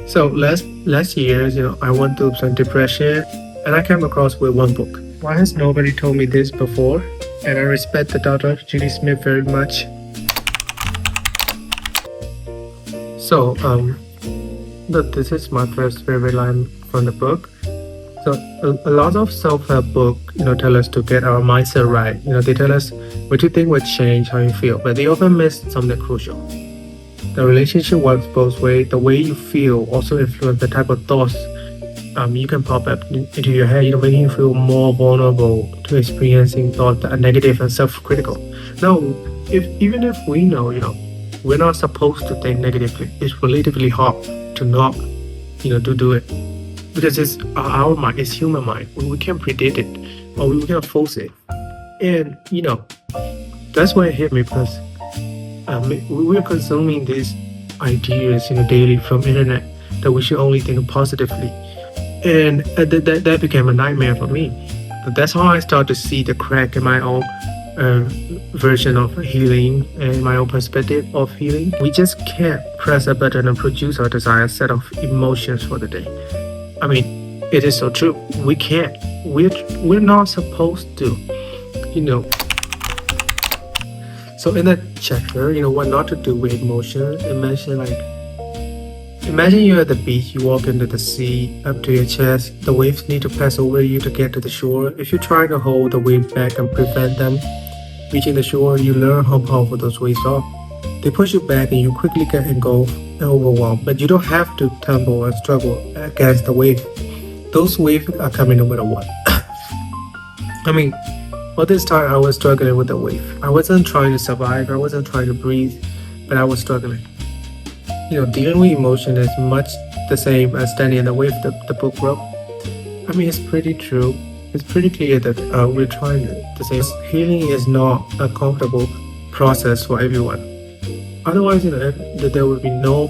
So last year, I went through some depression, and I came across with one book. Why has nobody told me this before? And I respect the daughter Judy Smith very much. So this is my first favorite line from the book. So a lot of self-help book, tell us to get our mindset right. They tell us what you think will change how you feel, but they often miss something crucial. The relationship works both ways. The way you feel also influence the type of thoughts you can pop up into your head, making you feel more vulnerable to experiencing thoughts that are negative and self-critical. Now, even if we know, we're not supposed to think negatively, it's relatively hard to not, to do it. Because it's our mind, it's human mind. We can't predict it or we can't force it. And, that's why it hit me because we're consuming these ideas, daily from internet that we should only think positively. And that became a nightmare for me. But that's how I started to see the crack in my own version of healing and my own perspective of healing. We just can't press a button and produce our desired set of emotions for the day. I mean, it is so true. We can't. We're not supposed to, So in that chapter, what not to do with emotion, it mentioned imagine you're at the beach, you walk into the sea up to your chest, the waves need to pass over you to get to the shore. If you try to hold the waves back and prevent them reaching the shore, you learn how powerful those waves are. They push you back and you quickly get engulfed and overwhelmed, but you don't have to tumble and struggle against the wave. Those waves are coming no matter what. I mean, all this time I was struggling with the wave. I wasn't trying to survive, I wasn't trying to breathe, but I was struggling. Dealing with emotion is much the same as standing in the wave the book wrote. I mean, it's pretty true. It's pretty clear that we're trying to say healing is not a comfortable process for everyone. Otherwise, there would be no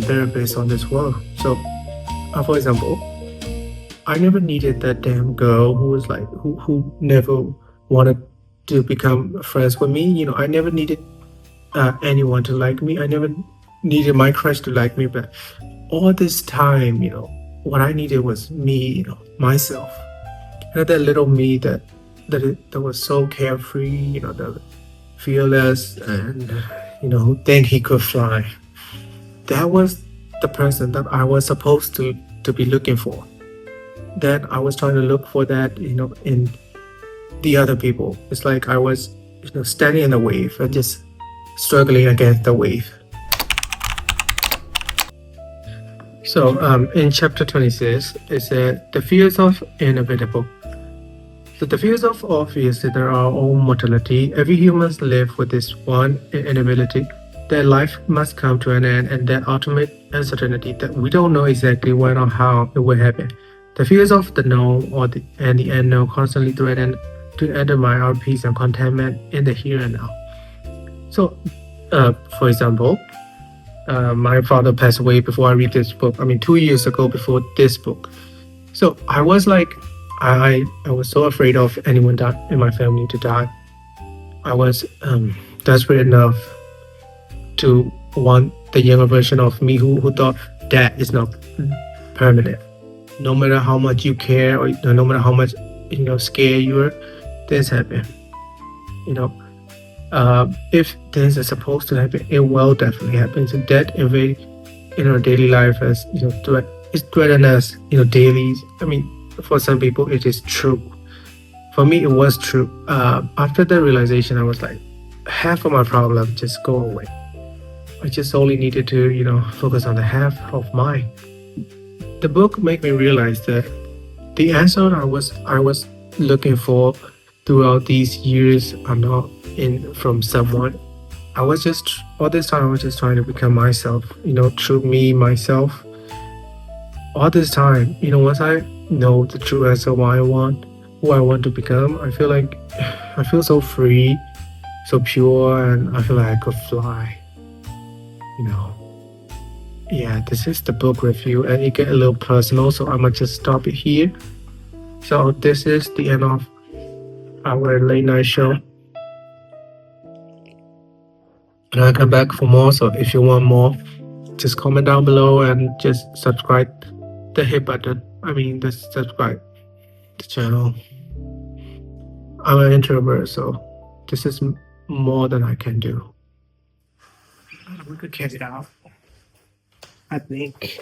therapist on this world. So, for example, I never needed that damn girl who was who never wanted to become friends with me. I never needed anyone to like me. I never needed my crush to like me. But all this time, what I needed was me, myself. That little me that was so carefree, that fearless and who think he could fly. That was the person that I was supposed to be looking for. That I was trying to look for that, in the other people. It's like I was, standing in the wave and just struggling against the wave. So in chapter 26, it said the fears of inevitable. So the fears of obvious that there are all mortality. Every human lives with this one inability that life must come to an end, and that ultimate uncertainty that we don't know exactly when or how it will happen. The fears of the known and the unknown constantly threaten to undermine our peace and contentment in the here and now. So, for example, my father passed away before I read this book. 2 years ago before this book. So I was I was so afraid of anyone in my family to die. I was desperate enough to want the younger version of me who thought that is not permanent. No matter how much you care or no matter how much scared you are, things happen. If things are supposed to happen, it will definitely happen. So that in our daily life as it's threatened us daily. For some people it is true. For me it was true. After the realization, I was like, half of my problem just go away. I just only needed to focus on the half of mine. The book made me realize that the answer I was looking for throughout these years are not from someone. All this time I was just trying to become myself, true me, myself. All this time, once I know the true answer who I want to become, I feel so free, so pure, and I feel like I could fly. Yeah, this is the book review, and it get a little personal, so I'm gonna just stop it here. So this is the end of our late night show. And I'll come back for more, so if you want more, just comment down below and just subscribe the hit button. I mean, the subscribe the channel. I'm an introvert, so this is more than I can do. We could get it out, I think.